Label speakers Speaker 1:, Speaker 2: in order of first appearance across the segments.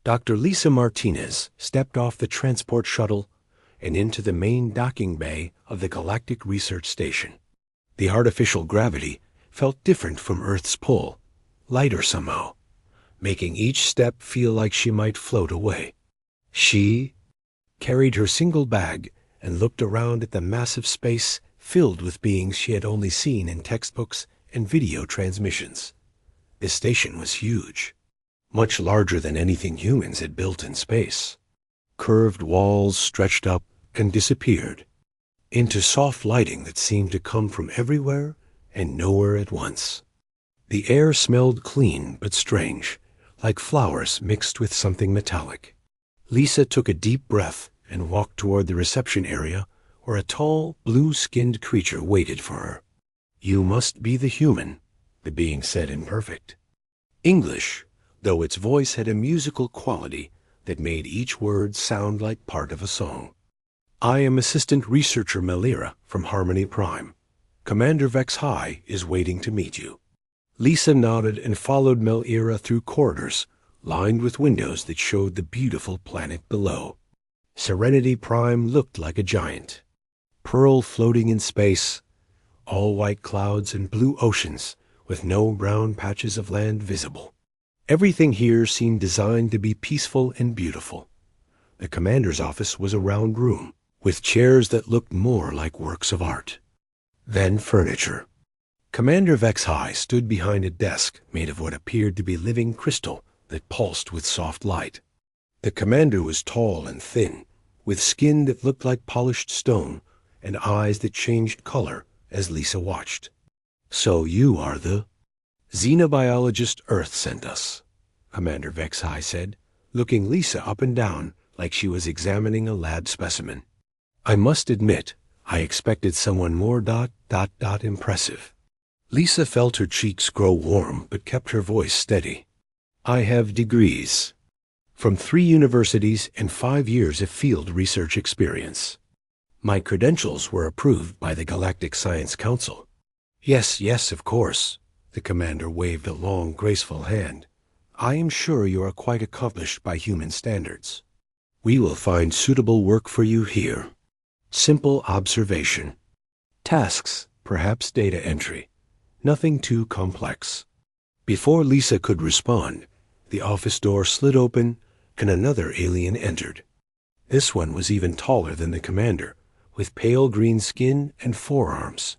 Speaker 1: Dr. Lisa Martinez stepped off the transport shuttle and into the main docking bay of the Galactic Research Station. The artificial gravity felt different from Earth's pull, lighter somehow, making each step feel like she might float away. She carried her single bag and looked around at the massive space filled with beings she had only seen in textbooks and video transmissions. The station was huge, much larger than anything humans had built in space. Curved walls stretched up and disappeared into soft lighting that seemed to come from everywhere and nowhere at once. The air smelled clean but strange, like flowers mixed with something metallic. Lisa took a deep breath and walked toward the reception area where a tall, blue-skinned creature waited for her. "You must be the human," the being said in perfect English, though its voice had a musical quality that made each word sound like part of a song. "I am Assistant Researcher Melira from Harmony Prime. Commander Vex High is waiting to meet you." Lisa nodded and followed Melira through corridors lined with windows that showed the beautiful planet below. Serenity Prime looked like a giant, pearl floating in space, all white clouds and blue oceans with no brown patches of land visible. Everything here seemed designed to be peaceful and beautiful. The commander's office was a round room with chairs that looked more like works of art than furniture. Commander Vex High stood behind a desk made of what appeared to be living crystal that pulsed with soft light. The commander was tall and thin, with skin that looked like polished stone and eyes that changed color as Lisa watched. "So you are the xenobiologist Earth sent us," Commander Vex High said, looking Lisa up and down like she was examining a lab specimen. "I must admit, I expected someone more impressive." Lisa felt her cheeks grow warm but kept her voice steady. "I have degrees from 3 universities and 5 years of field research experience. My credentials were approved by the Galactic Science Council." Yes, of course," the commander waved a long, graceful hand. "I am sure you are quite accomplished by human standards. We will find suitable work for you here. Simple observation. Tasks, perhaps data entry. Nothing too complex." Before Lisa could respond, the office door slid open and another alien entered. This one was even taller than the commander, with pale green skin and forearms.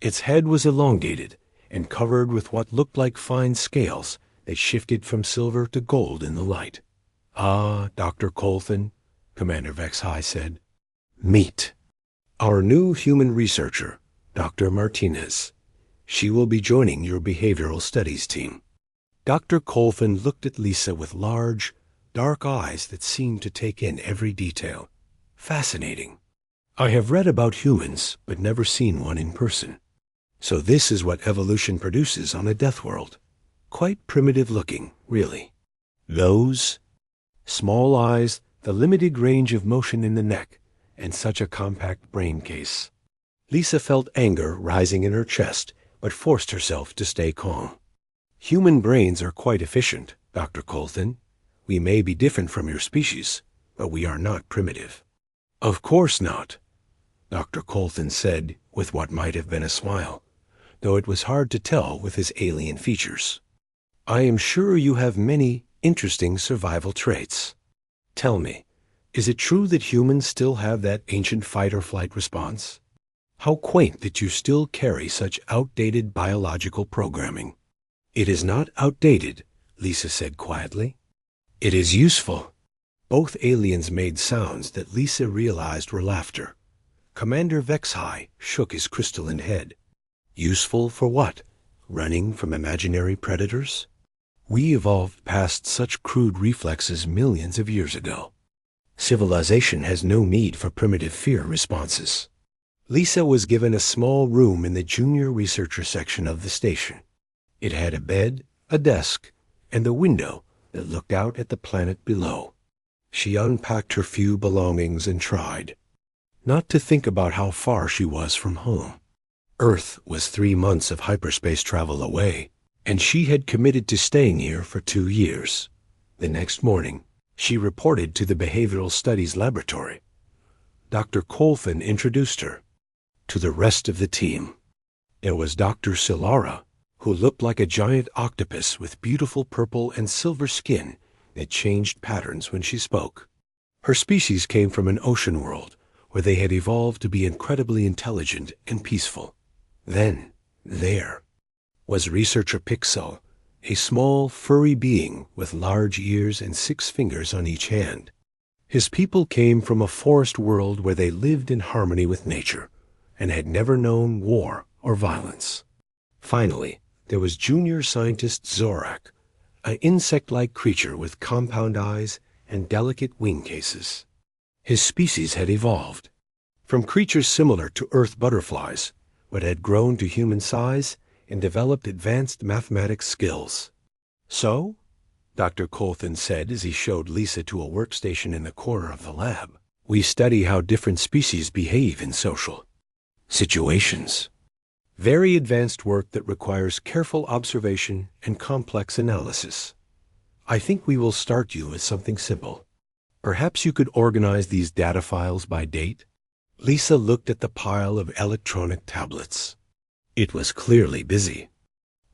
Speaker 1: Its head was elongated and covered with what looked like fine scales that shifted from silver to gold in the light. "Ah, Dr. Colthan," Commander Vex High said. "Meet our new human researcher, Dr. Martinez. She will be joining your behavioral studies team." Dr. Colthan looked at Lisa with large, dark eyes that seemed to take in every detail. "Fascinating. I have read about humans, but never seen one in person. So this is what evolution produces on a Deathworld. Quite primitive looking, really. Those small eyes, the limited range of motion in the neck, and such a compact brain case." Lisa felt anger rising in her chest, but forced herself to stay calm. "Human brains are quite efficient, Dr. Colthan. We may be different from your species, but we are not primitive." "Of course not," Dr. Colthan said with what might have been a smile, though it was hard to tell with his alien features. "I am sure you have many interesting survival traits. Tell me, is it true that humans still have that ancient fight-or-flight response? How quaint that you still carry such outdated biological programming." "It is not outdated," Lisa said quietly. "It is useful." Both aliens made sounds that Lisa realized were laughter. Commander Vex High shook his crystalline head. "Useful for what? Running from imaginary predators? We evolved past such crude reflexes millions of years ago. Civilization has no need for primitive fear responses." Lisa was given a small room in the junior researcher section of the station. It had a bed, a desk, and a window that looked out at the planet below. She unpacked her few belongings and tried not to think about how far she was from home. Earth was 3 months of hyperspace travel away, and she had committed to staying here for 2 years. The next morning, She reported to the Behavioral Studies Laboratory. Dr. Colthan introduced her to the rest of the team. It was Dr. Silara, who looked like a giant octopus with beautiful purple and silver skin that changed patterns when she spoke. Her species came from an ocean world where they had evolved to be incredibly intelligent and peaceful. Then, there was researcher Pixel, a small, furry being with large ears and 6 fingers on each hand. His people came from a forest world where they lived in harmony with nature and had never known war or violence. Finally, there was junior scientist Zorak, an insect-like creature with compound eyes and delicate wing cases. His species had evolved from creatures similar to Earth butterflies, but had grown to human size and developed advanced mathematics skills. So, Dr. Colthan said as he showed Lisa to a workstation in the corner of the lab, we study how different species behave in social situations. Very advanced work that requires careful observation and complex analysis. I think we will start you with something simple. Perhaps you could organize these data files by date? Lisa looked at the pile of electronic tablets. It was clearly busy.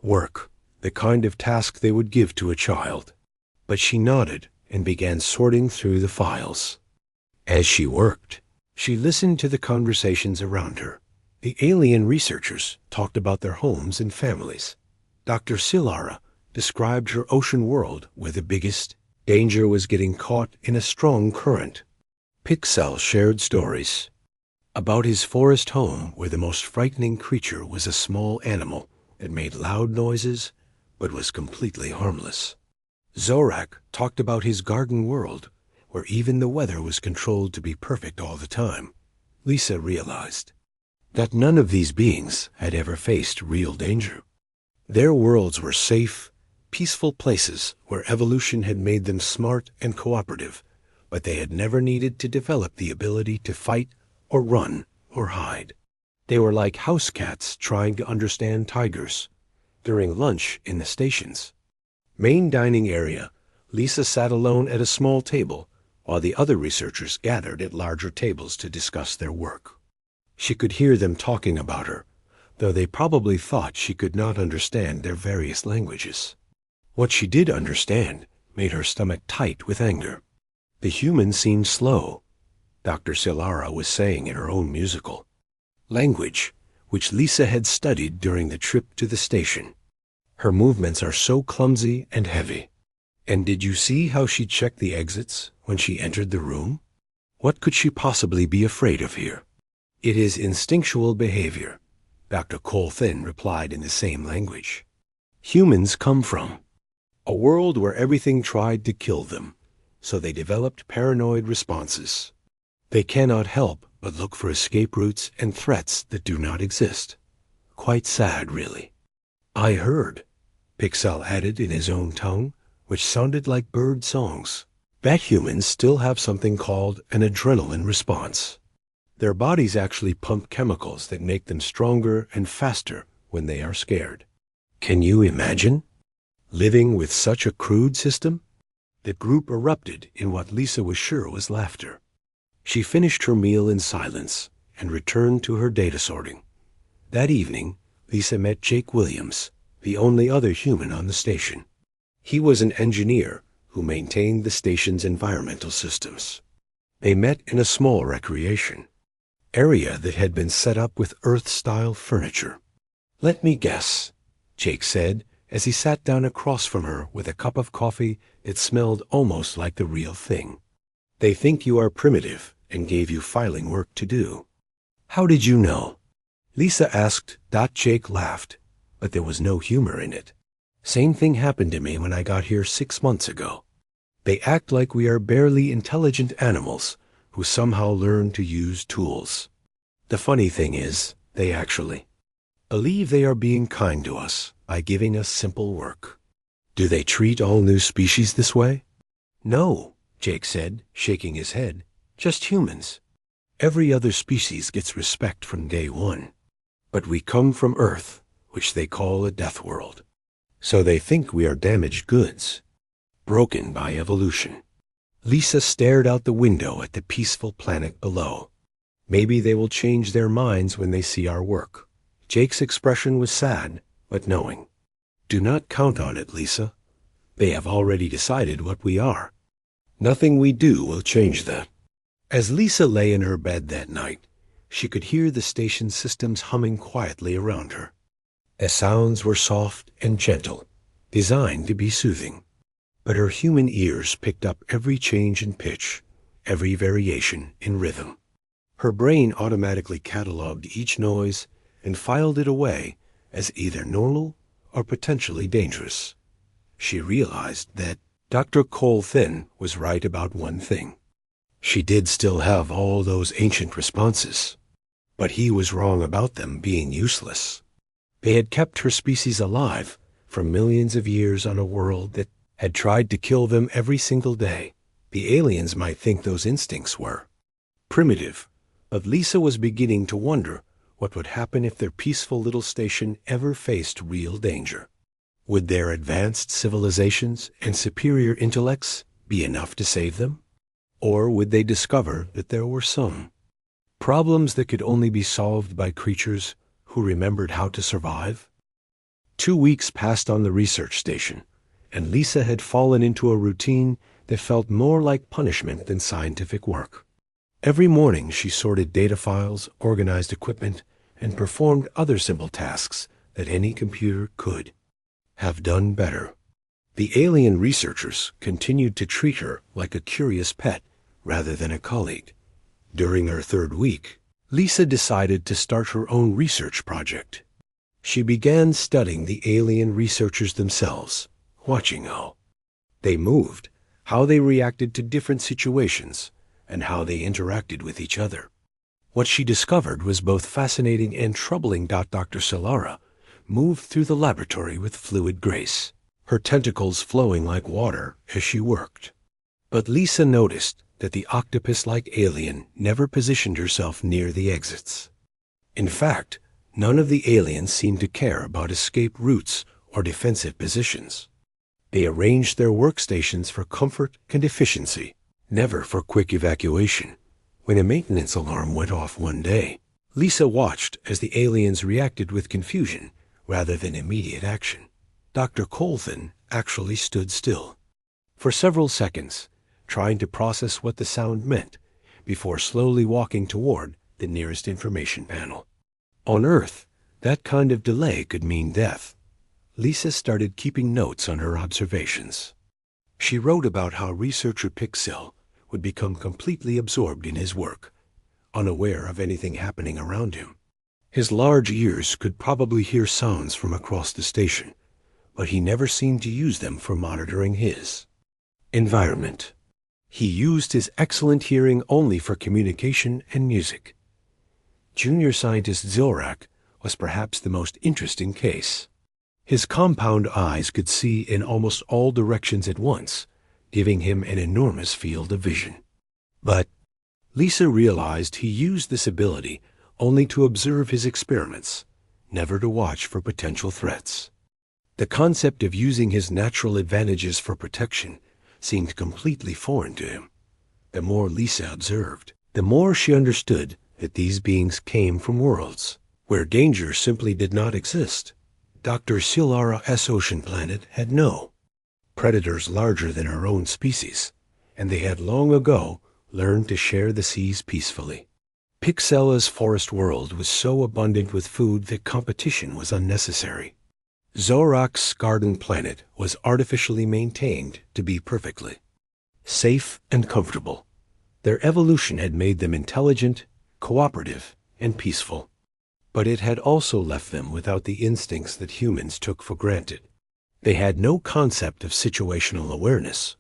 Speaker 1: Work, the kind of task they would give to a child. But she nodded and began sorting through the files. As she worked, she listened to the conversations around her. The alien researchers talked about their homes and families. Dr. Silara described her ocean world where the biggest danger was getting caught in a strong current. Pixel shared stories about his forest home where the most frightening creature was a small animal that made loud noises but was completely harmless. Zorak talked about his garden world where even the weather was controlled to be perfect all the time. Lisa realized that none of these beings had ever faced real danger. Their worlds were safe, peaceful places where evolution had made them smart and cooperative, but they had never needed to develop the ability to fight or run or hide. They were like house cats trying to understand tigers. During lunch in the station's main dining area, Lisa sat alone at a small table while the other researchers gathered at larger tables to discuss their work. She could hear them talking about her, though they probably thought she could not understand their various languages. What she did understand made her stomach tight with anger. The humans seemed slow, Dr. Silara was saying in her own musical language, which Lisa had studied during the trip to the station. Her movements are so clumsy and heavy. And did you see how she checked the exits when she entered the room? What could she possibly be afraid of here? It is instinctual behavior, Dr. Colthan replied in the same language. Humans come from a world where everything tried to kill them, so they developed paranoid responses. They cannot help but look for escape routes and threats that do not exist. Quite sad, really. I heard, Pixel added in his own tongue, which sounded like bird songs, that humans still have something called an adrenaline response. Their bodies actually pump chemicals that make them stronger and faster when they are scared. Can you imagine living with such a crude system? The group erupted in what Lisa was sure was laughter. She finished her meal in silence and returned to her data sorting. That evening, Lisa met Jake Williams, the only other human on the station. He was an engineer who maintained the station's environmental systems. They met in a small recreation area that had been set up with Earth-style furniture. Let me guess, Jake said as he sat down across from her with a cup of coffee that smelled almost like the real thing. They think you are primitive and gave you filing work to do. How did you know? Lisa asked. Jake laughed, but there was no humor in it. Same thing happened to me when I got here 6 months ago. They act like we are barely intelligent animals who somehow learn to use tools. The funny thing is, they actually believe they are being kind to us by giving us simple work. Do they treat all new species this way? No, Jake said, shaking his head. Just humans. Every other species gets respect from day one. But we come from Earth, which they call a Deathworld. So they think we are damaged goods, broken by evolution. Lisa stared out the window at the peaceful planet below. Maybe they will change their minds when they see our work. Jake's expression was sad, but knowing. Do not count on it, Lisa. They have already decided what we are. Nothing we do will change that. As Lisa lay in her bed that night, she could hear the station systems humming quietly around her. The sounds were soft and gentle, designed to be soothing. But her human ears picked up every change in pitch, every variation in rhythm. Her brain automatically cataloged each noise and filed it away as either normal or potentially dangerous. She realized that Dr. Cole-Thin was right about one thing. She did still have all those ancient responses, but he was wrong about them being useless. They had kept her species alive for millions of years on a world that had tried to kill them every single day. The aliens might think those instincts were primitive, but Lisa was beginning to wonder what would happen if their peaceful little station ever faced real danger. Would their advanced civilizations and superior intellects be enough to save them? Or would they discover that there were some problems that could only be solved by creatures who remembered how to survive? 2 weeks passed on the research station, and Lisa had fallen into a routine that felt more like punishment than scientific work. Every morning she sorted data files, organized equipment, and performed other simple tasks that any computer could have done better. The alien researchers continued to treat her like a curious pet rather than a colleague. During her 3rd week, Lisa decided to start her own research project. She began studying the alien researchers themselves, watching how they moved, how they reacted to different situations, and how they interacted with each other. What she discovered was both fascinating and troubling. Dr. Solara moved through the laboratory with fluid grace, her tentacles flowing like water as she worked. But Lisa noticed that the octopus-like alien never positioned herself near the exits. In fact, none of the aliens seemed to care about escape routes or defensive positions. They arranged their workstations for comfort and efficiency, never for quick evacuation. When a maintenance alarm went off one day, Lisa watched as the aliens reacted with confusion rather than immediate action. Dr. Cole-Thin actually stood still for several seconds, trying to process what the sound meant before slowly walking toward the nearest information panel. On Earth, that kind of delay could mean death. Lisa started keeping notes on her observations. She wrote about how researcher Pixel would become completely absorbed in his work, unaware of anything happening around him. His large ears could probably hear sounds from across the station, but he never seemed to use them for monitoring his environment. He used his excellent hearing only for communication and music. Junior scientist Zorak was perhaps the most interesting case. His compound eyes could see in almost all directions at once, giving him an enormous field of vision. But Lisa realized he used this ability only to observe his experiments, never to watch for potential threats. The concept of using his natural advantages for protection seemed completely foreign to him. The more Lisa observed, the more she understood that these beings came from worlds where danger simply did not exist. Dr. Silara's ocean planet had no predators larger than her own species, and they had long ago learned to share the seas peacefully. Pixela's forest world was so abundant with food that competition was unnecessary. Zorak's garden planet was artificially maintained to be perfectly safe and comfortable. Their evolution had made them intelligent, cooperative, and peaceful. But it had also left them without the instincts that humans took for granted. They had no concept of situational awareness,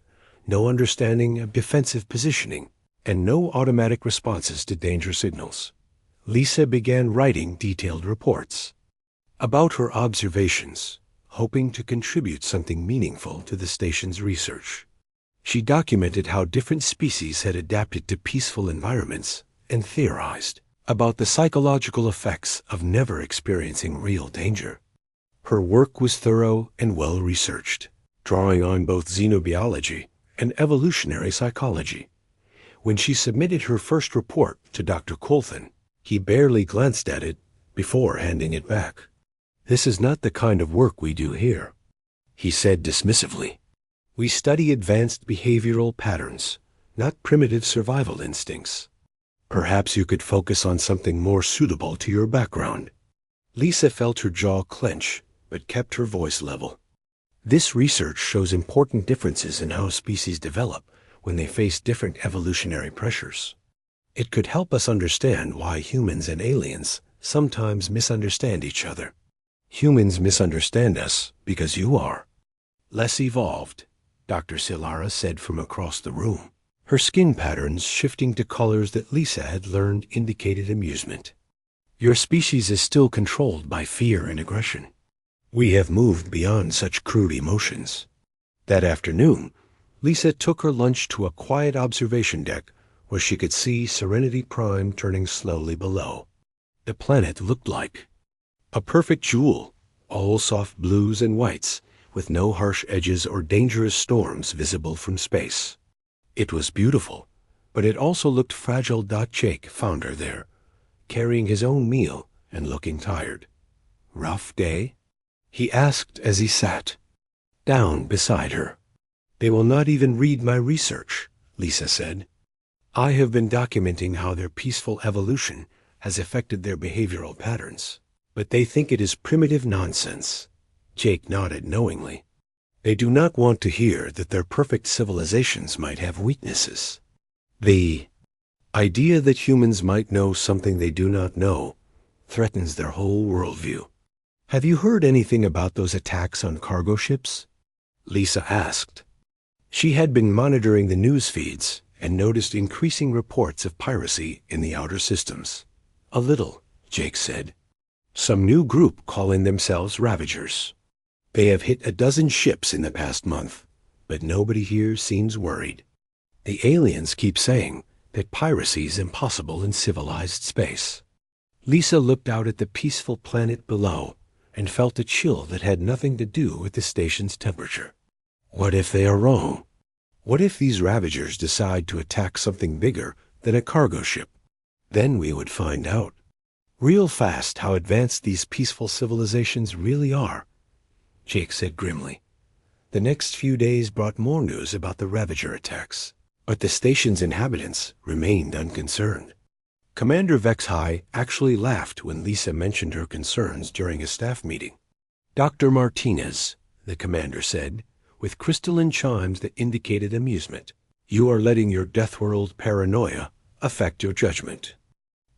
Speaker 1: no understanding of defensive positioning, and no automatic responses to danger signals. Lisa began writing detailed reports about her observations, hoping to contribute something meaningful to the station's research. She documented how different species had adapted to peaceful environments and theorized about the psychological effects of never experiencing real danger. Her work was thorough and well-researched, drawing on both xenobiology and evolutionary psychology. When she submitted her first report to Dr. Colthan, he barely glanced at it before handing it back. "This is not the kind of work we do here," he said dismissively. "We study advanced behavioral patterns, not primitive survival instincts. Perhaps you could focus on something more suitable to your background." Lisa felt her jaw clench, but kept her voice level. "This research shows important differences in how species develop when they face different evolutionary pressures. It could help us understand why humans and aliens sometimes misunderstand each other. Humans misunderstand us because you are less evolved," Dr. Silara said from across the room, her skin patterns shifting to colors that Lisa had learned indicated amusement. "Your species is still controlled by fear and aggression. We have moved beyond such crude emotions." That afternoon, Lisa took her lunch to a quiet observation deck where she could see Serenity Prime turning slowly below. The planet looked like a perfect jewel, all soft blues and whites, with no harsh edges or dangerous storms visible from space. It was beautiful, but it also looked fragile. Jake found her there, carrying his own meal and looking tired. "Rough day?" he asked as he sat down beside her. "They will not even read my research," Lisa said. "I have been documenting how their peaceful evolution has affected their behavioral patterns, but they think it is primitive nonsense." Jake nodded knowingly. "They do not want to hear that their perfect civilizations might have weaknesses. The idea that humans might know something they do not know threatens their whole worldview." "Have you heard anything about those attacks on cargo ships?" Lisa asked. She had been monitoring the news feeds and noticed increasing reports of piracy in the outer systems. "A little," Jake said. "Some new group calling themselves Ravagers. They have hit a dozen ships in the past month, but nobody here seems worried. The aliens keep saying that piracy is impossible in civilized space." Lisa looked out at the peaceful planet below and felt a chill that had nothing to do with the station's temperature. What if they are wrong? What if these Ravagers decide to attack something bigger than a cargo ship? Then we would find out real fast how advanced these peaceful civilizations really are, Jake said grimly. The next few days brought more news about the Ravager attacks, but the station's inhabitants remained unconcerned. Commander Vexhai actually laughed when Lisa mentioned her concerns during a staff meeting. "Dr. Martinez," the commander said, with crystalline chimes that indicated amusement, "you are letting your Deathworld paranoia affect your judgment.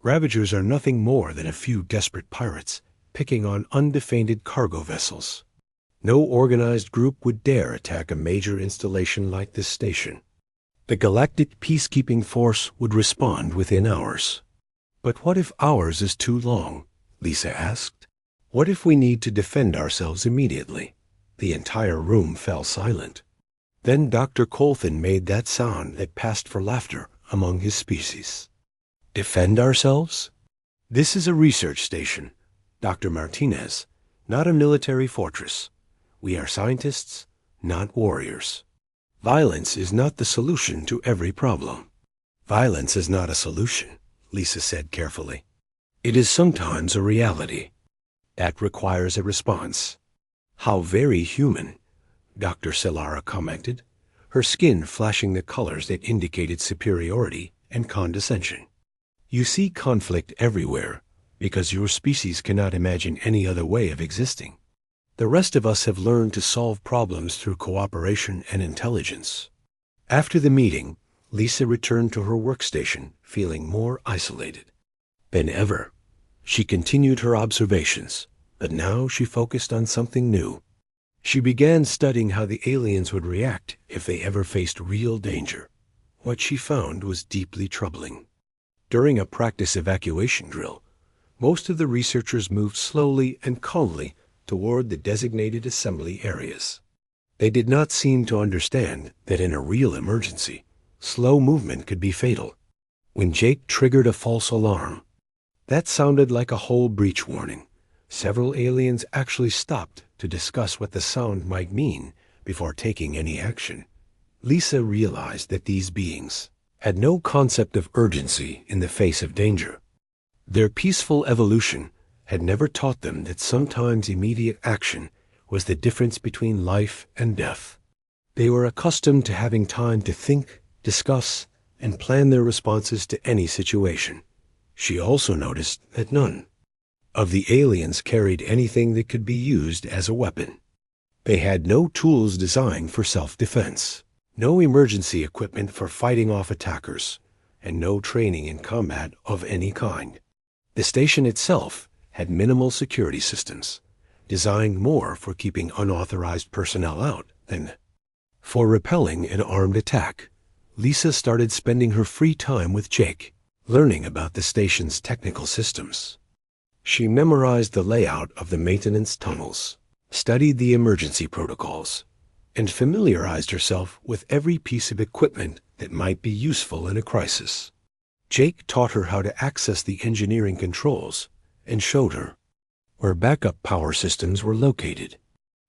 Speaker 1: Ravagers are nothing more than a few desperate pirates picking on undefended cargo vessels. No organized group would dare attack a major installation like this station. The Galactic Peacekeeping Force would respond within hours." "But what if hours is too long?" Lisa asked. "What if we need to defend ourselves immediately?" The entire room fell silent. Then Dr. Colthan made that sound that passed for laughter among his species. "Defend ourselves? This is a research station, Dr. Martinez, not a military fortress. We are scientists, not warriors. Violence is not the solution to every problem." "Violence is not a solution," Lisa said carefully. "It is sometimes a reality. That requires a response." "How very human," Dr. Silara commented, her skin flashing the colors that indicated superiority and condescension. "You see conflict everywhere because your species cannot imagine any other way of existing. The rest of us have learned to solve problems through cooperation and intelligence." After the meeting, Lisa returned to her workstation, feeling more isolated than ever. She continued her observations, but now she focused on something new. She began studying how the aliens would react if they ever faced real danger. What she found was deeply troubling. During a practice evacuation drill, most of the researchers moved slowly and calmly toward the designated assembly areas. They did not seem to understand that in a real emergency, slow movement could be fatal. When Jake triggered a false alarm, that sounded like a whole breach warning. Several aliens actually stopped to discuss what the sound might mean before taking any action. Lisa realized that these beings had no concept of urgency in the face of danger. Their peaceful evolution had never taught them that sometimes immediate action was the difference between life and death. They were accustomed to having time to think, discuss, and plan their responses to any situation. She also noticed that none of the aliens carried anything that could be used as a weapon. They had no tools designed for self-defense, no emergency equipment for fighting off attackers, and no training in combat of any kind. The station itself had minimal security systems, designed more for keeping unauthorized personnel out than for repelling an armed attack. Lisa started spending her free time with Jake, learning about the station's technical systems. She memorized the layout of the maintenance tunnels, studied the emergency protocols, and familiarized herself with every piece of equipment that might be useful in a crisis. Jake taught her how to access the engineering controls and showed her where backup power systems were located.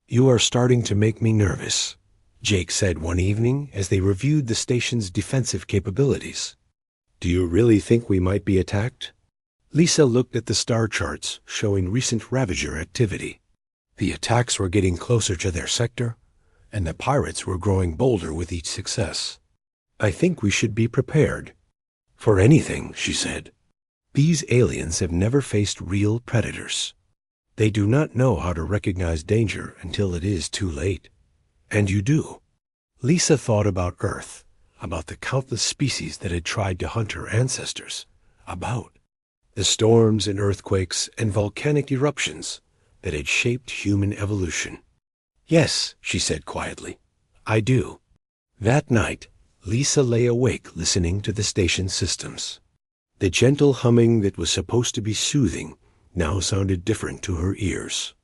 Speaker 1: "You are starting to make me nervous," Jake said one evening as they reviewed the station's defensive capabilities. "Do you really think we might be attacked?" Lisa looked at the star charts showing recent Ravager activity. The attacks were getting closer to their sector, and the pirates were growing bolder with each success. "I think we should be prepared for anything," she said. "These aliens have never faced real predators. They do not know how to recognize danger until it is too late. And you do." Lisa thought about Earth, about the countless species that had tried to hunt her ancestors, about the storms and earthquakes and volcanic eruptions that had shaped human evolution. "Yes," she said quietly, "I do." That night, Lisa lay awake listening to the station systems. The gentle humming that was supposed to be soothing now sounded different to her ears.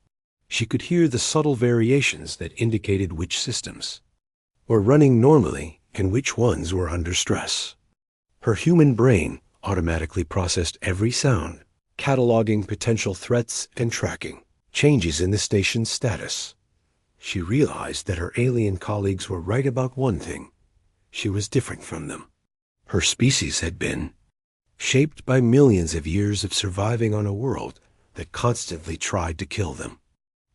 Speaker 1: She could hear the subtle variations that indicated which systems were running normally and which ones were under stress. Her human brain automatically processed every sound, cataloging potential threats and tracking changes in the station's status. She realized that her alien colleagues were right about one thing: she was different from them. Her species had been shaped by millions of years of surviving on a world that constantly tried to kill them.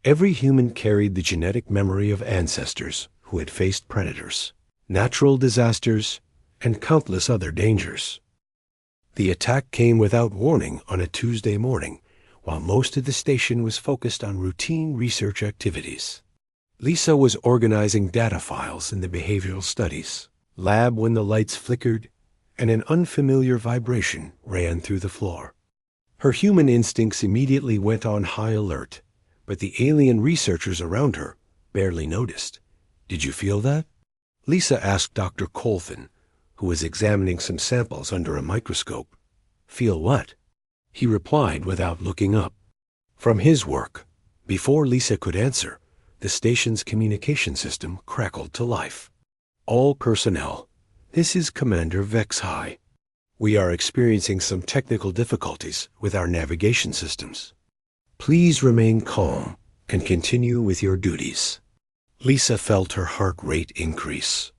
Speaker 1: Every human carried the genetic memory of ancestors who had faced predators, natural disasters, and countless other dangers. The attack came without warning on a Tuesday morning, while most of the station was focused on routine research activities. Lisa was organizing data files in the behavioral studies lab when the lights flickered and an unfamiliar vibration ran through the floor. Her human instincts immediately went on high alert, but the alien researchers around her barely noticed. "Did you feel that?" Lisa asked Dr. Colthan, who was examining some samples under a microscope. "Feel what?" He replied without looking up. From his work, before Lisa could answer, the station's communication system crackled to life. "All personnel, this is Commander Vexhigh. We are experiencing some technical difficulties with our navigation systems. Please remain calm and continue with your duties." Lisa felt her heart rate increase.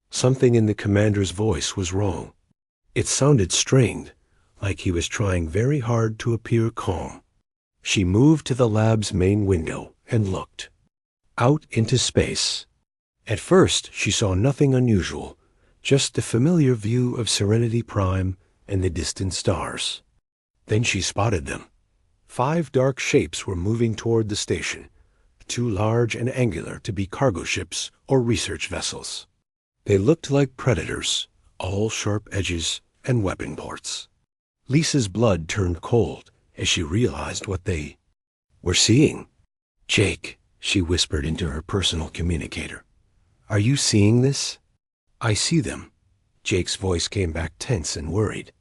Speaker 1: Something in the commander's voice was wrong. It sounded strained, like he was trying very hard to appear calm. She moved to the lab's main window and looked out into space. At first, she saw nothing unusual, just the familiar view of Serenity Prime and the distant stars. Then she spotted them. 5 dark shapes were moving toward the station, too large and angular to be cargo ships or research vessels. They looked like predators, all sharp edges and weapon ports. Lisa's blood turned cold as she realized what they were seeing. "Jake," she whispered into her personal communicator, "are you seeing this?" "I see them." Jake's voice came back tense and worried.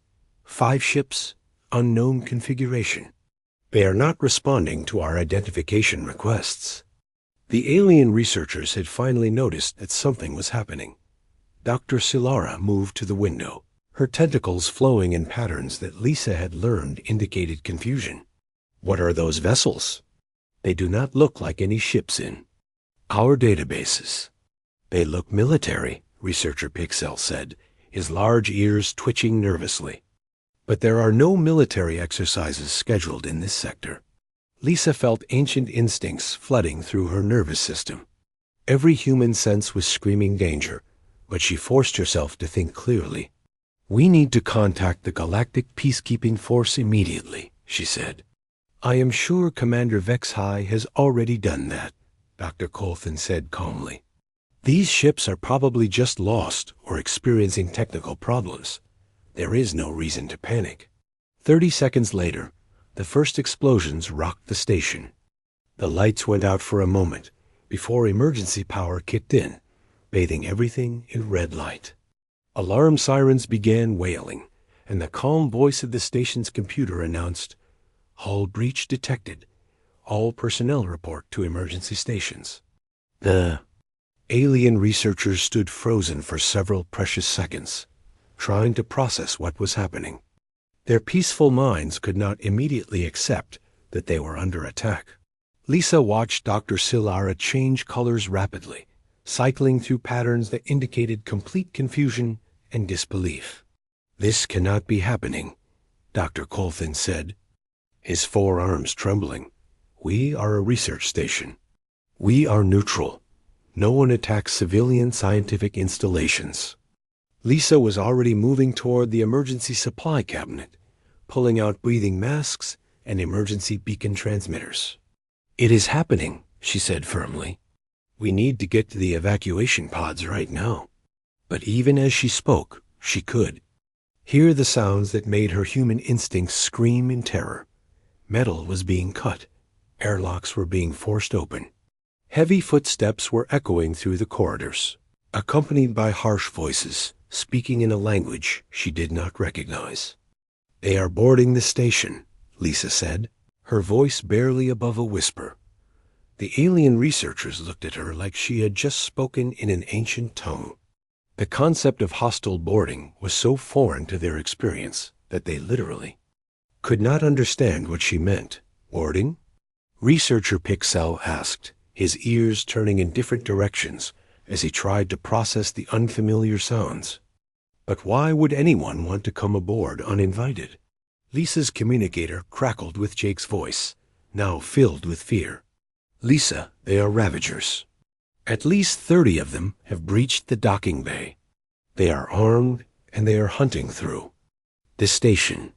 Speaker 1: 5 ships, unknown configuration. They are not responding to our identification requests." The alien researchers had finally noticed that something was happening. Dr. Silara moved to the window, her tentacles flowing in patterns that Lisa had learned indicated confusion. "What are those vessels? They do not look like any ships in our databases." "They look military," researcher Pixel said, his large ears twitching nervously. But there are no military exercises scheduled in this sector. Lisa felt ancient instincts flooding through her nervous system. Every human sense was screaming danger, but she forced herself to think clearly. "We need to contact the Galactic Peacekeeping Force immediately," she said. "I am sure Commander Vexhai has already done that," Dr. Colthan said calmly. "These ships are probably just lost or experiencing technical problems. There is no reason to panic." 30 seconds later, the first explosions rocked the station. The lights went out for a moment before emergency power kicked in, bathing everything in red light. Alarm sirens began wailing, and the calm voice of the station's computer announced, "Hull breach detected. All personnel report to emergency stations." The alien researchers stood frozen for several precious seconds, trying to process what was happening. Their peaceful minds could not immediately accept that they were under attack. Lisa watched Dr. Silara change colors rapidly, cycling through patterns that indicated complete confusion and disbelief. "This cannot be happening," Dr. Colthan said, his forearms trembling. "We are a research station. We are neutral. No one attacks civilian scientific installations." Lisa was already moving toward the emergency supply cabinet, pulling out breathing masks and emergency beacon transmitters. "It is happening," she said firmly. "We need to get to the evacuation pods right now." But even as she spoke, she could hear the sounds that made her human instincts scream in terror. Metal was being cut. Airlocks were being forced open. Heavy footsteps were echoing through the corridors, accompanied by harsh voices, speaking in a language she did not recognize. "They are boarding the station," Lisa said, her voice barely above a whisper. The alien researchers looked at her like she had just spoken in an ancient tongue. The concept of hostile boarding was so foreign to their experience that they literally could not understand what she meant. "Boarding?" Researcher Pixel asked, his ears turning in different directions as he tried to process the unfamiliar sounds. But why would anyone want to come aboard uninvited? Lisa's communicator crackled with Jake's voice, now filled with fear. "Lisa, they are Ravagers. At least 30 of them have breached the docking bay. They are armed, and they are hunting through the station.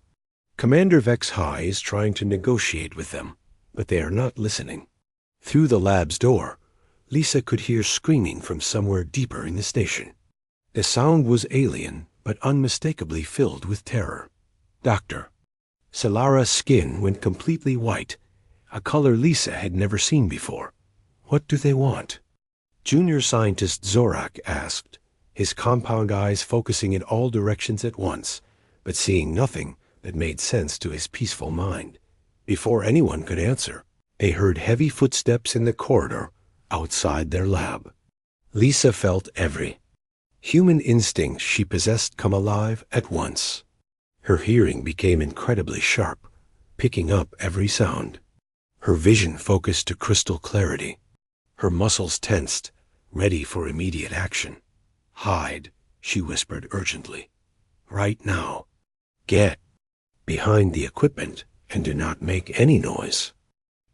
Speaker 1: Commander Vexhai is trying to negotiate with them, but they are not listening." Through the lab's door, Lisa could hear screaming from somewhere deeper in the station. The sound was alien, but unmistakably filled with terror. "Doctor." Silara's skin went completely white, a color Lisa had never seen before. "What do they want?" Junior scientist Zorak asked, his compound eyes focusing in all directions at once, but seeing nothing that made sense to his peaceful mind. Before anyone could answer, they heard heavy footsteps in the corridor outside their lab. Lisa felt every human instinct she possessed come alive at once. Her hearing became incredibly sharp, picking up every sound. Her vision focused to crystal clarity. Her muscles tensed, ready for immediate action. "Hide," she whispered urgently. "Right now. Get behind the equipment and do not make any noise."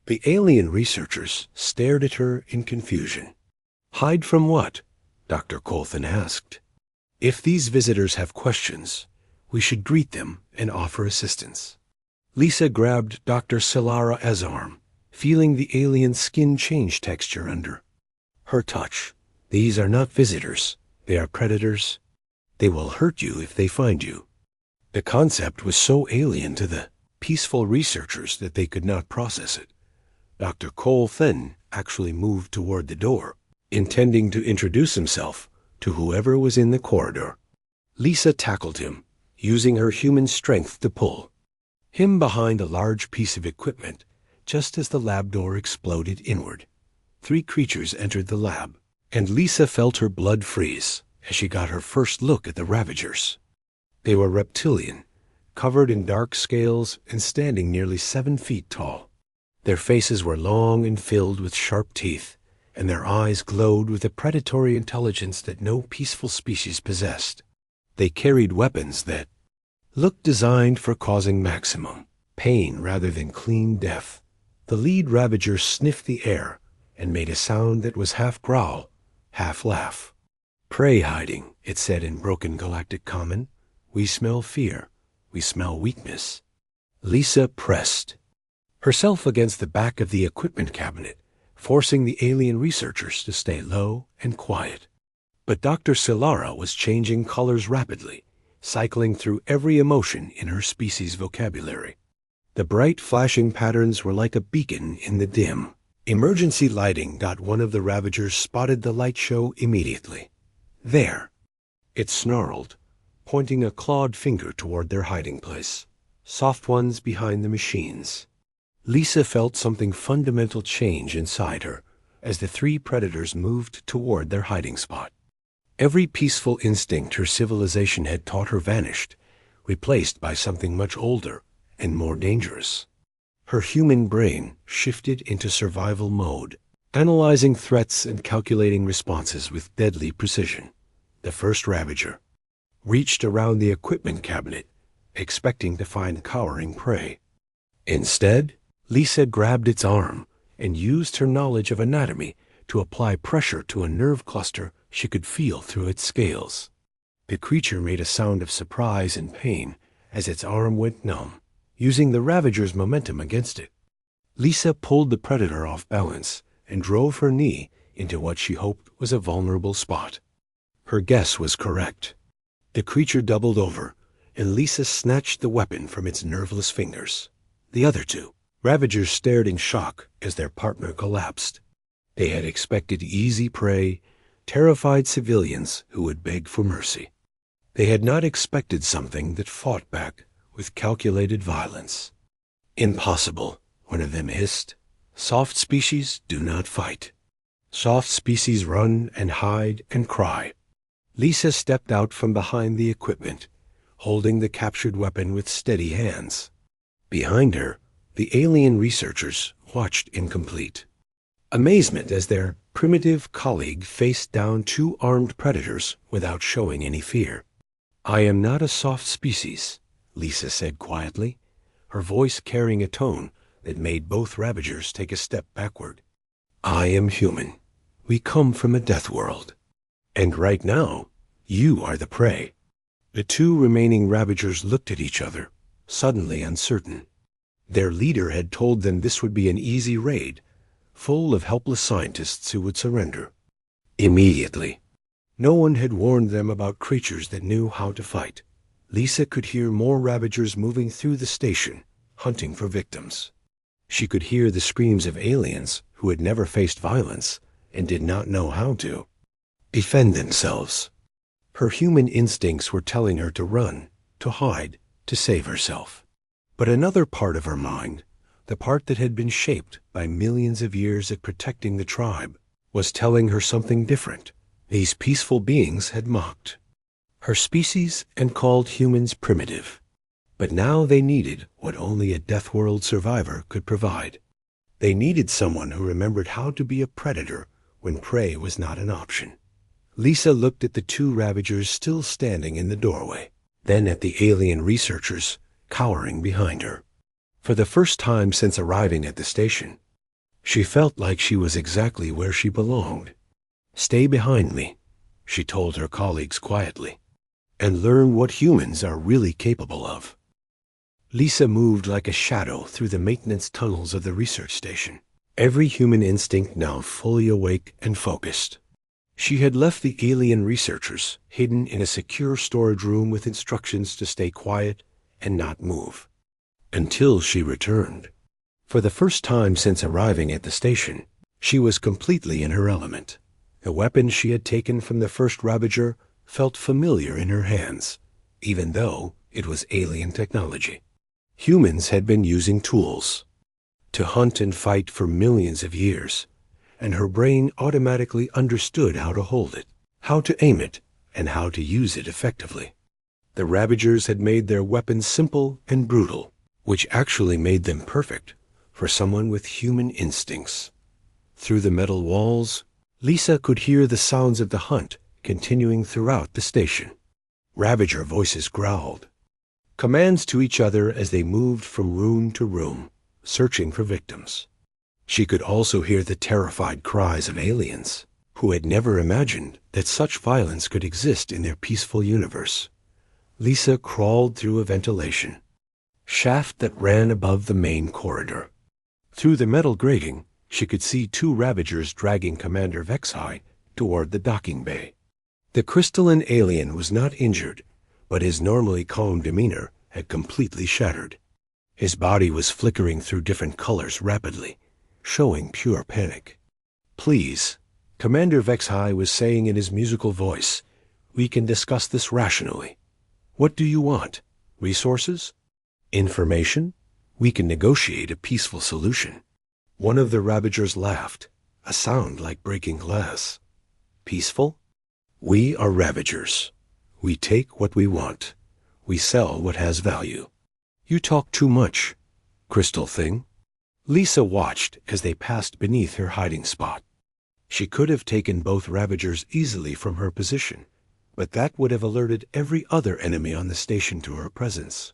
Speaker 1: The alien researchers stared at her in confusion. "Hide from what?" Dr. Colthan asked. "If these visitors have questions, we should greet them and offer assistance." Lisa grabbed Dr. Silara's arm, feeling the alien skin change texture under her touch. "These are not visitors. They are predators. They will hurt you if they find you." The concept was so alien to the peaceful researchers that they could not process it. Dr. Colthan actually moved toward the door, intending to introduce himself to whoever was in the corridor. Lisa tackled him, using her human strength to pull him behind a large piece of equipment just as the lab door exploded inward. 3 creatures entered the lab, and Lisa felt her blood freeze as she got her first look at the Ravagers. They were reptilian, covered in dark scales and standing nearly 7 feet tall. Their faces were long and filled with sharp teeth, and their eyes glowed with a predatory intelligence that no peaceful species possessed. They carried weapons that looked designed for causing maximum pain rather than clean death. The lead Ravager sniffed the air and made a sound that was half growl, half laugh. "Prey hiding," it said in broken galactic common. "We smell fear. We smell weakness." Lisa pressed herself against the back of the equipment cabinet, forcing the alien researchers to stay low and quiet. But Dr. Silara was changing colors rapidly, cycling through every emotion in her species' vocabulary. The bright flashing patterns were like a beacon in the dim. Emergency lighting. One of the Ravagers spotted the light show immediately. "There," it snarled, pointing a clawed finger toward their hiding place. "Soft ones behind the machines." Lisa felt something fundamental change inside her as the three predators moved toward their hiding spot. Every peaceful instinct her civilization had taught her vanished, replaced by something much older and more dangerous. Her human brain shifted into survival mode, analyzing threats and calculating responses with deadly precision. The first Ravager reached around the equipment cabinet, expecting to find cowering prey. Instead, Lisa grabbed its arm and used her knowledge of anatomy to apply pressure to a nerve cluster she could feel through its scales. The creature made a sound of surprise and pain as its arm went numb, using the Ravager's momentum against it. Lisa pulled the predator off balance and drove her knee into what she hoped was a vulnerable spot. Her guess was correct. The creature doubled over, and Lisa snatched the weapon from its nerveless fingers. The other two Ravagers stared in shock as their partner collapsed. They had expected easy prey, terrified civilians who would beg for mercy. They had not expected something that fought back with calculated violence. "Impossible," one of them hissed. "Soft species do not fight. Soft species run and hide and cry." Lisa stepped out from behind the equipment, holding the captured weapon with steady hands. Behind her, the alien researchers watched incomplete amazement as their primitive colleague faced down two armed predators without showing any fear. "I am not a soft species," Lisa said quietly, her voice carrying a tone that made both Ravagers take a step backward. "I am human. We come from a death world. And right now, you are the prey." The two remaining Ravagers looked at each other, suddenly uncertain. Their leader had told them this would be an easy raid, full of helpless scientists who would surrender immediately. No one had warned them about creatures that knew how to fight. Lisa could hear more Ravagers moving through the station, hunting for victims. She could hear the screams of aliens who had never faced violence and did not know how to defend themselves. Her human instincts were telling her to run, to hide, to save herself. But another part of her mind, the part that had been shaped by millions of years of protecting the tribe, was telling her something different. These peaceful beings had mocked her species and called humans primitive. But now they needed what only a Deathworld survivor could provide. They needed someone who remembered how to be a predator when prey was not an option. Lisa looked at the two Ravagers still standing in the doorway, then at the alien researchers cowering behind her. For the first time since arriving at the station, she felt like she was exactly where she belonged. "Stay behind me," she told her colleagues quietly, "and learn what humans are really capable of." Lisa moved like a shadow through the maintenance tunnels of the research station, every human instinct now fully awake and focused. She had left the alien researchers hidden in a secure storage room with instructions to stay quiet and not move until she returned. For the first time since arriving at the station, she was completely in her element. The weapon she had taken from the first Ravager felt familiar in her hands, even though it was alien technology. Humans had been using tools to hunt and fight for millions of years, and her brain automatically understood how to hold it, how to aim it, and how to use it effectively. The Ravagers had made their weapons simple and brutal, which actually made them perfect for someone with human instincts. Through the metal walls, Lisa could hear the sounds of the hunt continuing throughout the station. Ravager voices growled, commands to each other as they moved from room to room, searching for victims. She could also hear the terrified cries of aliens, who had never imagined that such violence could exist in their peaceful universe. Lisa crawled through a ventilation shaft that ran above the main corridor. Through the metal grating, she could see two Ravagers dragging Commander Vexhai toward the docking bay. The crystalline alien was not injured, but his normally calm demeanor had completely shattered. His body was flickering through different colors rapidly, showing pure panic. "Please," Commander Vexhai was saying in his musical voice, "we can discuss this rationally. What do you want? Resources? Information? We can negotiate a peaceful solution." One of the Ravagers laughed, a sound like breaking glass. "Peaceful? We are Ravagers. We take what we want. We sell what has value. You talk too much, crystal thing." Lisa watched as they passed beneath her hiding spot. She could have taken both Ravagers easily from her position, but that would have alerted every other enemy on the station to her presence.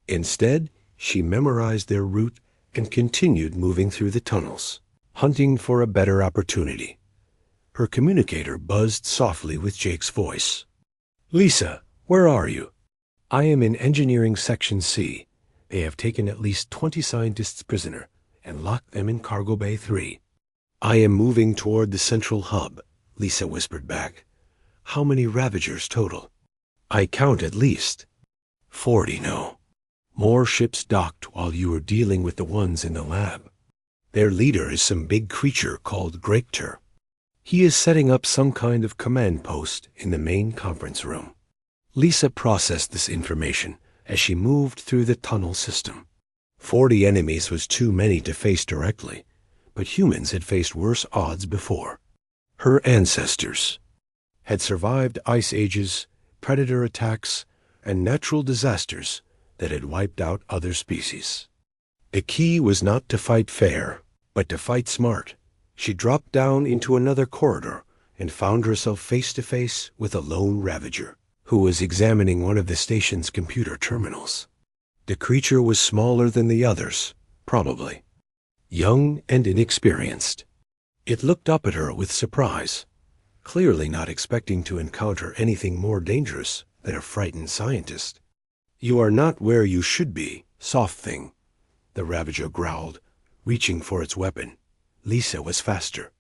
Speaker 1: Instead, she memorized their route and continued moving through the tunnels, hunting for a better opportunity. Her communicator buzzed softly with Jake's voice. "Lisa, where are you?" "I am in Engineering Section C. They have taken at least 20 scientists prisoner and locked them in Cargo Bay 3. "I am moving toward the central hub," Lisa whispered back. "How many Ravagers total?" "I count at least 40 now. More ships docked while you were dealing with the ones in the lab. Their leader is some big creature called Gregter. He is setting up some kind of command post in the main conference room." Lisa processed this information as she moved through the tunnel system. 40 enemies was too many to face directly, but humans had faced worse odds before. Her ancestors had survived ice ages, predator attacks, and natural disasters that had wiped out other species. The key was not to fight fair, but to fight smart. She dropped down into another corridor and found herself face to face with a lone Ravager, who was examining one of the station's computer terminals. The creature was smaller than the others, probably young and inexperienced. It looked up at her with surprise, clearly not expecting to encounter anything more dangerous than a frightened scientist. "You are not where you should be, soft thing," the Ravager growled, reaching for its weapon. Lisa was faster.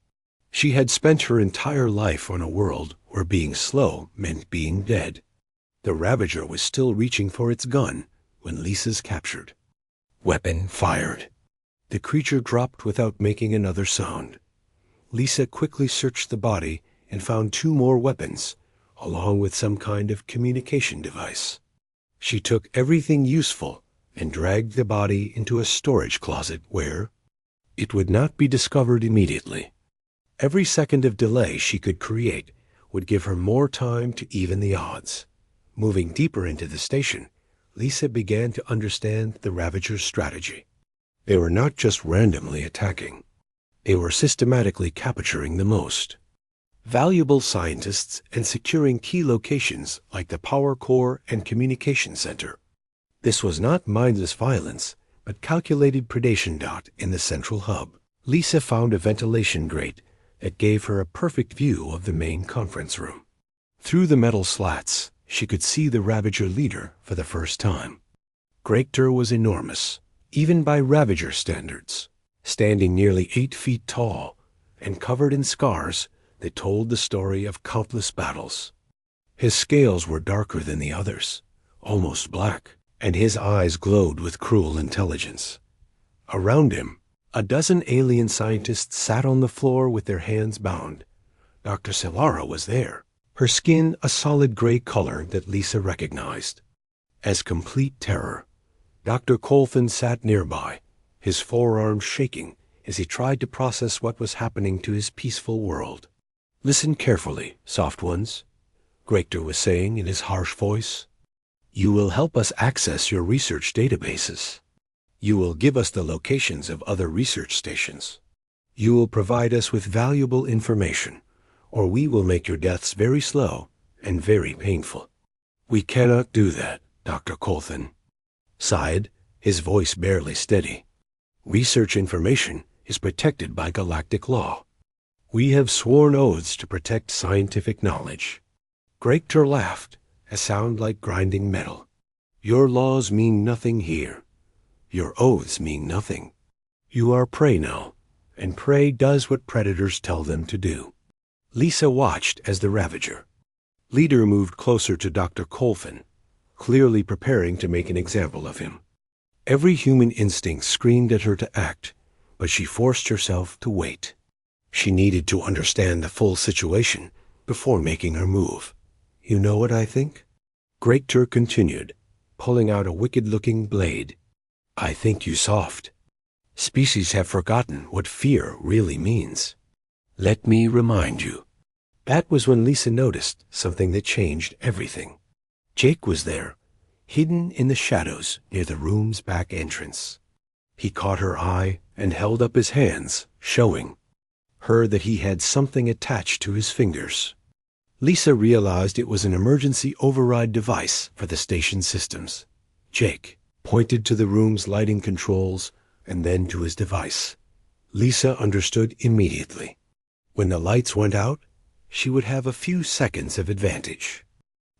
Speaker 1: She had spent her entire life on a world where being slow meant being dead. The Ravager was still reaching for its gun when Lisa's captured. Weapon fired. The creature dropped without making another sound. Lisa quickly searched the body and found 2 more weapons, along with some kind of communication device. She took everything useful and dragged the body into a storage closet where it would not be discovered immediately. Every second of delay she could create would give her more time to even the odds. Moving deeper into the station, Lisa began to understand the Ravager's strategy. They were not just randomly attacking. They were systematically capturing the most valuable scientists and securing key locations like the power core and communication center. This was not mindless violence, but calculated predation. In the central hub, Lisa found a ventilation grate that gave her a perfect view of the main conference room. Through the metal slats, she could see the Ravager leader for the first time. Gregter was enormous, even by Ravager standards, standing nearly 8 feet tall and covered in scars that told the story of countless battles. His scales were darker than the others, almost black, and his eyes glowed with cruel intelligence. Around him, a dozen alien scientists sat on the floor with their hands bound. Dr. Selara was there, her skin a solid gray color that Lisa recognized as complete terror. Dr. Colfin sat nearby, his forearms shaking as he tried to process what was happening to his peaceful world. "Listen carefully, soft ones," Gregter was saying in his harsh voice. "You will help us access your research databases. You will give us the locations of other research stations. You will provide us with valuable information, or we will make your deaths very slow and very painful. We cannot do that, Dr. Colthan sighed, his voice barely steady. Research information is protected by galactic law. We have sworn oaths to protect scientific knowledge. Gregtor laughed, a sound like grinding metal. Your laws mean nothing here. Your oaths mean nothing. You are prey now, and prey does what predators tell them to do. Lisa watched as the Ravager leader moved closer to Dr. Colthan, clearly preparing to make an example of him. Every human instinct screamed at her to act, but she forced herself to wait. She needed to understand the full situation before making her move. You know what I think? Gregtor continued, pulling out a wicked-looking blade. I think you soft. Species have forgotten what fear really means. Let me remind you. That was when Lisa noticed something that changed everything. Jake was there, hidden in the shadows near the room's back entrance. He caught her eye and held up his hands, showing her that he had something attached to his fingers. Lisa realized it was an emergency override device for the station systems. Jake pointed to the room's lighting controls and then to his device. Lisa understood immediately. When the lights went out, she would have a few seconds of advantage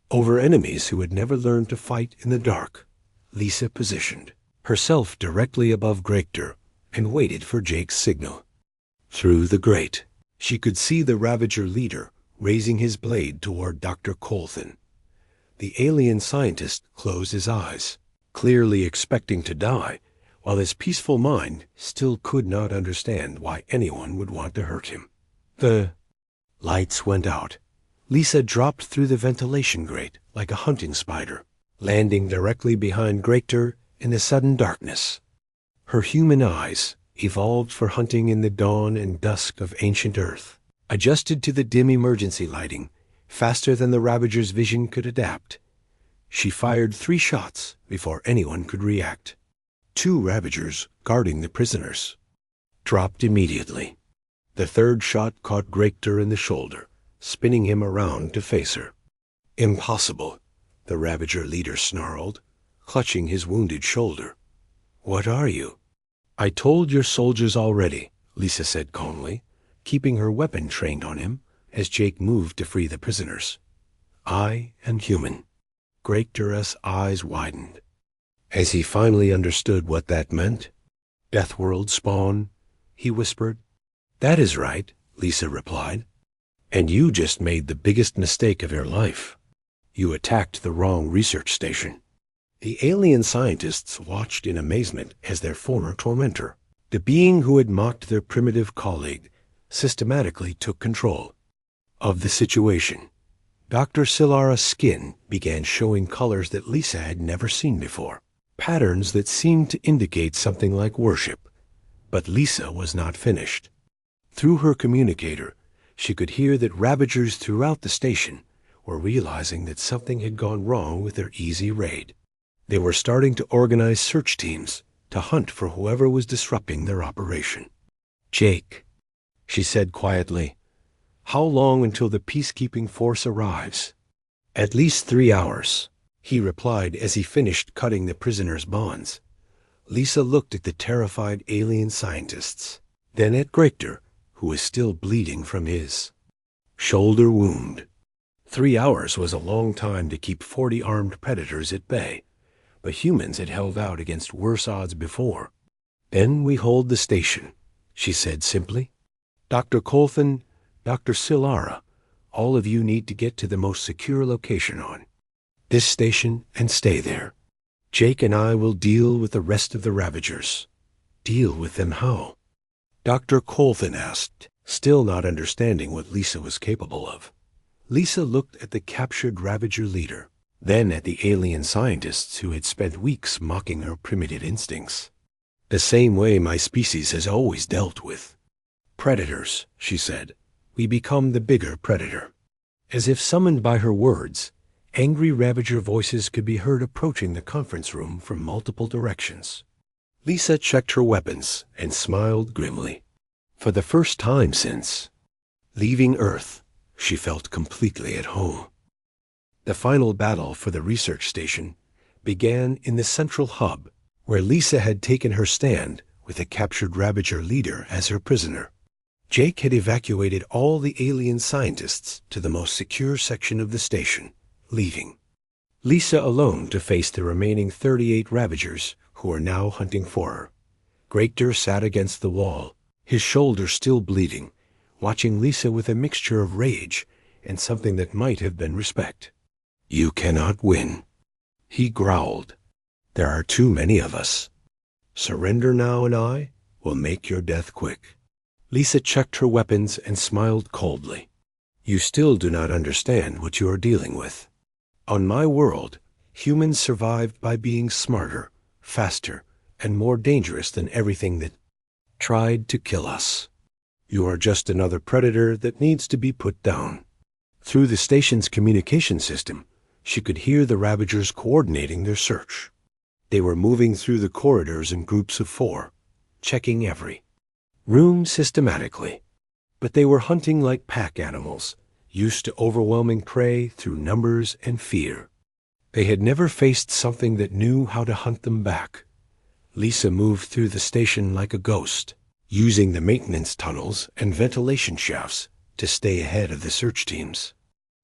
Speaker 1: over enemies who had never learned to fight in the dark. Lisa positioned herself directly above Gregtor and waited for Jake's signal. Through the grate, she could see the Ravager leader raising his blade toward Dr. Colthan. The alien scientist closed his eyes, clearly expecting to die, while his peaceful mind still could not understand why anyone would want to hurt him. The lights went out. Lisa dropped through the ventilation grate like a hunting spider, landing directly behind Gregtor in the sudden darkness. Her human eyes, evolved for hunting in the dawn and dusk of ancient Earth, adjusted to the dim emergency lighting faster than the Ravager's vision could adapt. She fired 3 shots before anyone could react. 2 Ravagers guarding the prisoners dropped immediately. The 3rd shot caught Gregtor in the shoulder, spinning him around to face her. Impossible, the Ravager leader snarled, clutching his wounded shoulder. What are you? I told your soldiers already, Lisa said calmly, keeping her weapon trained on him as Jake moved to free the prisoners. I am human. Gregtor's eyes widened as he finally understood what that meant. Deathworld spawn, he whispered. That is right, Lisa replied. And you just made the biggest mistake of your life. You attacked the wrong research station. The alien scientists watched in amazement as their former tormentor, the being who had mocked their primitive colleague, systematically took control of the situation. Dr. Silara's skin began showing colors that Lisa had never seen before, patterns that seemed to indicate something like worship. But Lisa was not finished. Through her communicator, she could hear that Ravagers throughout the station were realizing that something had gone wrong with their easy raid. They were starting to organize search teams to hunt for whoever was disrupting their operation. Jake, she said quietly, how long until the peacekeeping force arrives? At least 3 hours, he replied as he finished cutting the prisoners' bonds. Lisa looked at the terrified alien scientists, then at Gregtor, who was still bleeding from his shoulder wound. 3 hours was a long time to keep 40 armed predators at bay, but humans had held out against worse odds before. Then we hold the station, she said simply. Dr. Colthan, Dr. Silara, all of you need to get to the most secure location on this station and stay there. Jake and I will deal with the rest of the Ravagers. Deal with them how? Dr. Colthan asked, still not understanding what Lisa was capable of. Lisa looked at the captured Ravager leader, then at the alien scientists who had spent weeks mocking her primitive instincts. The same way my species has always dealt with predators, she said. We become the bigger predator. As if summoned by her words, angry Ravager voices could be heard approaching the conference room from multiple directions. Lisa checked her weapons and smiled grimly. For the first time since leaving Earth, she felt completely at home. The final battle for the research station began in the central hub, where Lisa had taken her stand with a captured Ravager leader as her prisoner. Jake had evacuated all the alien scientists to the most secure section of the station, leaving Lisa alone to face the remaining 38 Ravagers who were now hunting for her. Greater sat against the wall, his shoulder still bleeding, watching Lisa with a mixture of rage and something that might have been respect. "You cannot win," he growled. "There are too many of us. Surrender now and I will make your death quick." Lisa checked her weapons and smiled coldly. "You still do not understand what you are dealing with. On my world, humans survived by being smarter, faster, and more dangerous than everything that tried to kill us. You are just another predator that needs to be put down." Through the station's communication system, she could hear the Ravagers coordinating their search. They were moving through the corridors in groups of 4, checking every room systematically. But they were hunting like pack animals, used to overwhelming prey through numbers and fear. They had never faced something that knew how to hunt them back. Lisa moved through the station like a ghost, using the maintenance tunnels and ventilation shafts to stay ahead of the search teams.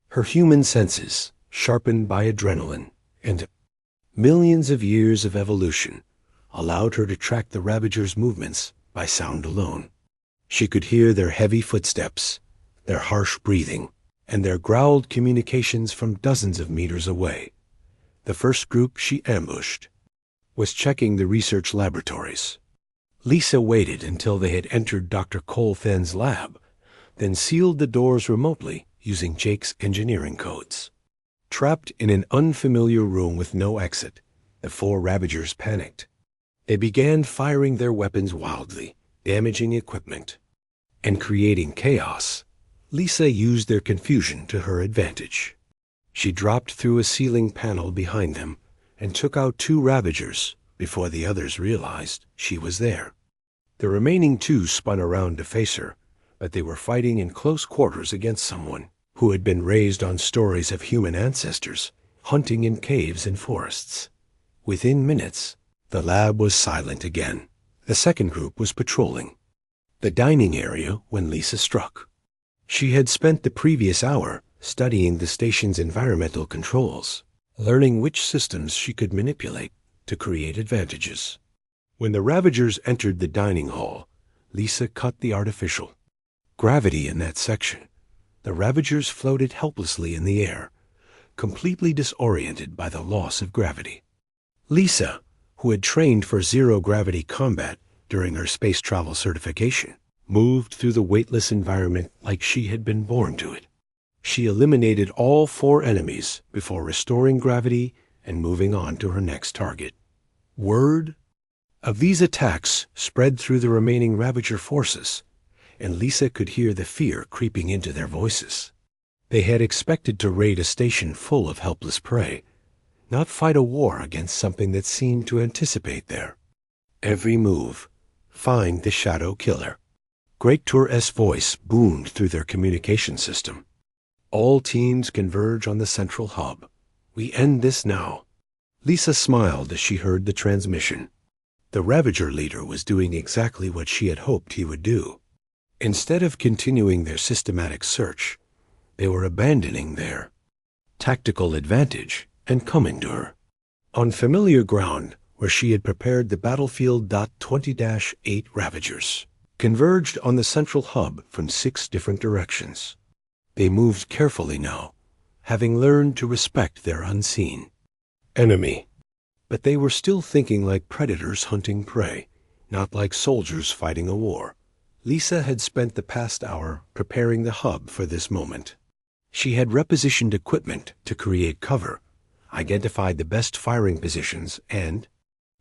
Speaker 1: Her human senses, sharpened by adrenaline and millions of years of evolution, allowed her to track the Ravagers' movements by sound alone. She could hear their heavy footsteps, their harsh breathing, and their growled communications from dozens of meters away. The first group she ambushed was checking the research laboratories. Lisa waited until they had entered Dr. Colfen's lab, then sealed the doors remotely using Jake's engineering codes. Trapped in an unfamiliar room with no exit, the 4 Ravagers panicked. They began firing their weapons wildly, damaging equipment, and creating chaos. Lisa used their confusion to her advantage. She dropped through a ceiling panel behind them and took out 2 Ravagers before the others realized she was there. The remaining 2 spun around to face her, but they were fighting in close quarters against someone who had been raised on stories of human ancestors, hunting in caves and forests. Within minutes, the lab was silent again. The second group was patrolling the dining area when Lisa struck. She had spent the previous hour studying the station's environmental controls, learning which systems she could manipulate to create advantages. When the Ravagers entered the dining hall, Lisa cut the artificial gravity in that section. The Ravagers floated helplessly in the air, completely disoriented by the loss of gravity. Lisa, who had trained for zero-gravity combat during her space travel certification, moved through the weightless environment like she had been born to it. She eliminated all 4 enemies before restoring gravity and moving on to her next target. Word of these attacks spread through the remaining Ravager forces, and Lisa could hear the fear creeping into their voices. They had expected to raid a station full of helpless prey, not fight a war against something that seemed to anticipate their every move. Find the Shadow Killer. Greator's voice boomed through their communication system. All teams converge on the central hub. We end this now. Lisa smiled as she heard the transmission. The Ravager leader was doing exactly what she had hoped he would do. Instead of continuing their systematic search, they were abandoning their tactical advantage and coming to her. On familiar ground, where she had prepared the battlefield. 20-8 Ravagers converged on the central hub from 6 different directions. They moved carefully now, having learned to respect their unseen enemy. But they were still thinking like predators hunting prey, not like soldiers fighting a war. Lisa had spent the past hour preparing the hub for this moment. She had repositioned equipment to create cover, identified the best firing positions, and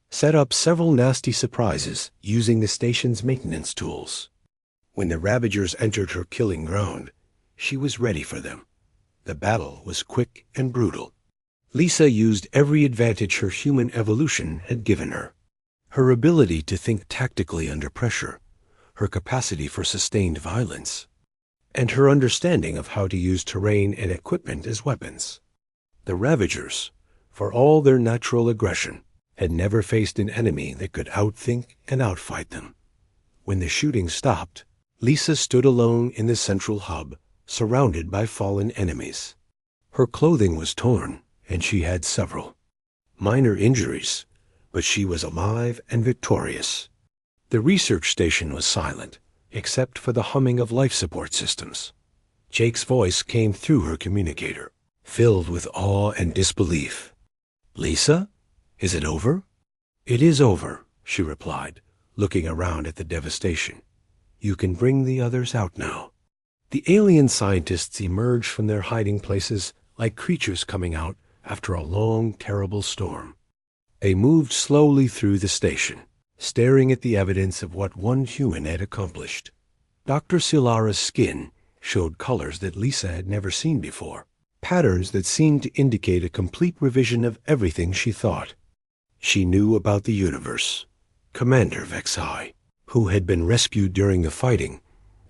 Speaker 1: set up several nasty surprises using the station's maintenance tools. When the Ravagers entered her killing ground, she was ready for them. The battle was quick and brutal. Lisa used every advantage her human evolution had given her. Her ability to think tactically under pressure, her capacity for sustained violence, and her understanding of how to use terrain and equipment as weapons. The Ravagers, for all their natural aggression, had never faced an enemy that could outthink and outfight them. When the shooting stopped, Lisa stood alone in the central hub, surrounded by fallen enemies. Her clothing was torn, and she had several minor injuries, but she was alive and victorious. The research station was silent, except for the humming of life support systems. Jake's voice came through her communicator, filled with awe and disbelief. "Lisa, is it over?" "It is over," she replied, looking around at the devastation. "You can bring the others out now." The alien scientists emerged from their hiding places like creatures coming out after a long, terrible storm. They moved slowly through the station, staring at the evidence of what one human had accomplished. Dr. Silara's skin showed colors that Lisa had never seen before, patterns that seemed to indicate a complete revision of everything she thought. She knew about the universe. Commander Vexai, who had been rescued during the fighting,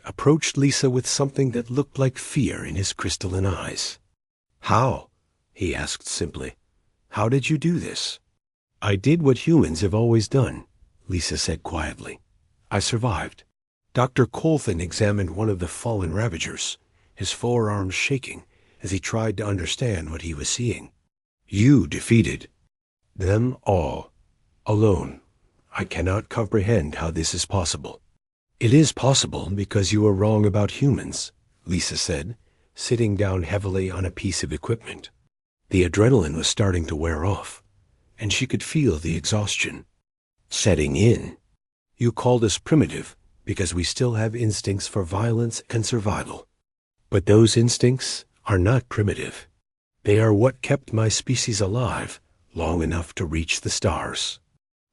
Speaker 1: approached Lisa with something that looked like fear in his crystalline eyes. "How?" he asked simply. "How did you do this?" "I did what humans have always done," Lisa said quietly. "I survived." Dr. Colthan examined one of the fallen Ravagers, his forearms shaking as he tried to understand what he was seeing. "You defeated them all, alone. I cannot comprehend how this is possible." "It is possible because you are wrong about humans," Lisa said, sitting down heavily on a piece of equipment. The adrenaline was starting to wear off, and she could feel the exhaustion setting in. "You called us primitive because we still have instincts for violence and survival. But those instincts are not primitive. They are what kept my species alive long enough to reach the stars."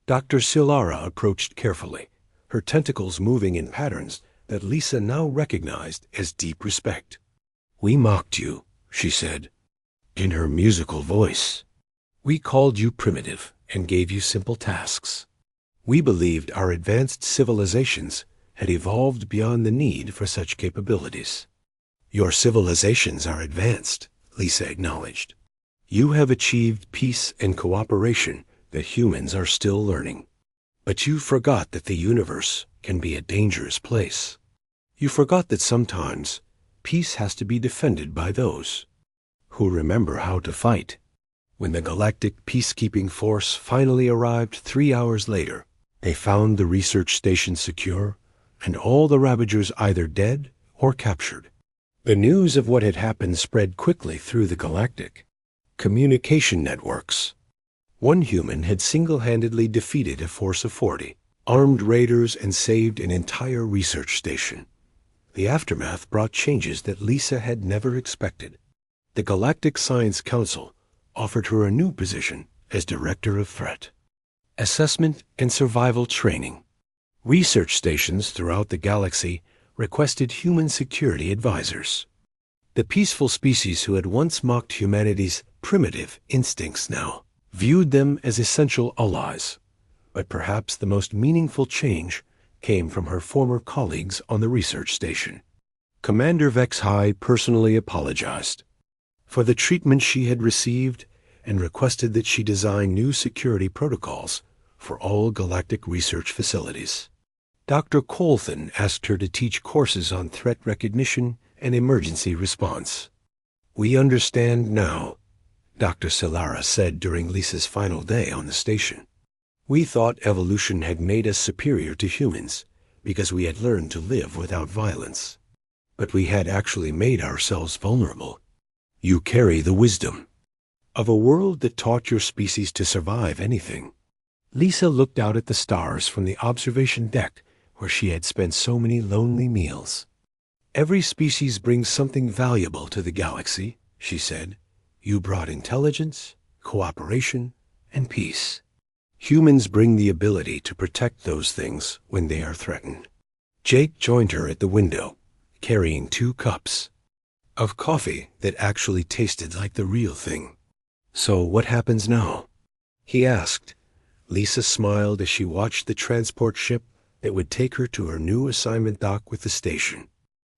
Speaker 1: Dr. Silara approached carefully, her tentacles moving in patterns that Lisa now recognized as deep respect. "We mocked you," she said, in her musical voice. "We called you primitive and gave you simple tasks. We believed our advanced civilizations had evolved beyond the need for such capabilities." "Your civilizations are advanced," Lisa acknowledged. "You have achieved peace and cooperation that humans are still learning. But you forgot that the universe can be a dangerous place. You forgot that sometimes peace has to be defended by those who remember how to fight." When the Galactic Peacekeeping Force finally arrived 3 hours later, they found the research station secure and all the Ravagers either dead or captured. The news of what had happened spread quickly through the galactic communication networks. One human had single-handedly defeated a force of 40, armed raiders, and saved an entire research station. The aftermath brought changes that Lisa had never expected. The Galactic Science Council offered her a new position as Director of Threat Assessment and Survival Training. Research stations throughout the galaxy requested human security advisors. The peaceful species who had once mocked humanity's primitive instincts now viewed them as essential allies. But perhaps the most meaningful change came from her former colleagues on the research station. Commander Vexai personally apologized for the treatment she had received and requested that she design new security protocols for all galactic research facilities. Dr. Colthan asked her to teach courses on threat recognition and emergency response. "We understand now," Dr. Silara said during Lisa's final day on the station. "We thought evolution had made us superior to humans because we had learned to live without violence. But we had actually made ourselves vulnerable. You carry the wisdom of a world that taught your species to survive anything." Lisa looked out at the stars from the observation deck where she had spent so many lonely meals. "Every species brings something valuable to the galaxy," she said. "You brought intelligence, cooperation, and peace. Humans bring the ability to protect those things when they are threatened." Jake joined her at the window, carrying 2 cups of coffee that actually tasted like the real thing. "So what happens now?" he asked. Lisa smiled as she watched the transport ship that would take her to her new assignment dock with the station.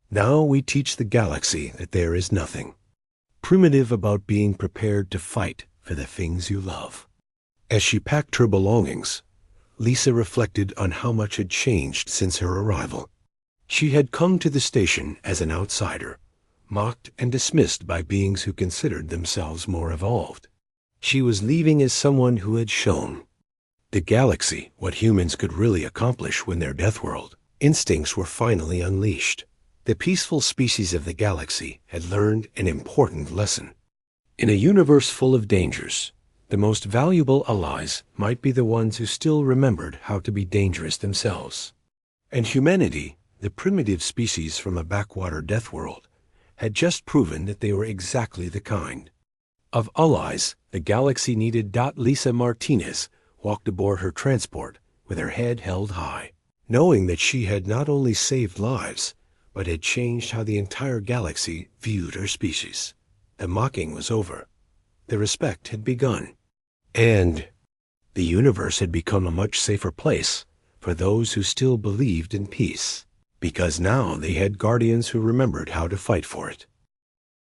Speaker 1: Now we teach the galaxy that there is nothing primitive about being prepared to fight for the things you love. As she packed her belongings, Lisa reflected on how much had changed since her arrival. She had come to the station as an outsider, mocked and dismissed by beings who considered themselves more evolved. She was leaving as someone who had shown the galaxy what humans could really accomplish when their Deathworld instincts were finally unleashed. The peaceful species of the galaxy had learned an important lesson. In a universe full of dangers, the most valuable allies might be the ones who still remembered how to be dangerous themselves. And humanity, the primitive species from a backwater Deathworld, had just proven that they were exactly the kind of allies the galaxy needed. Lisa Martinez walked aboard her transport with her head held high, knowing that she had not only saved lives, but had changed how the entire galaxy viewed her species. The mocking was over. The respect had begun. And the universe had become a much safer place for those who still believed in peace, because now they had guardians who remembered how to fight for it.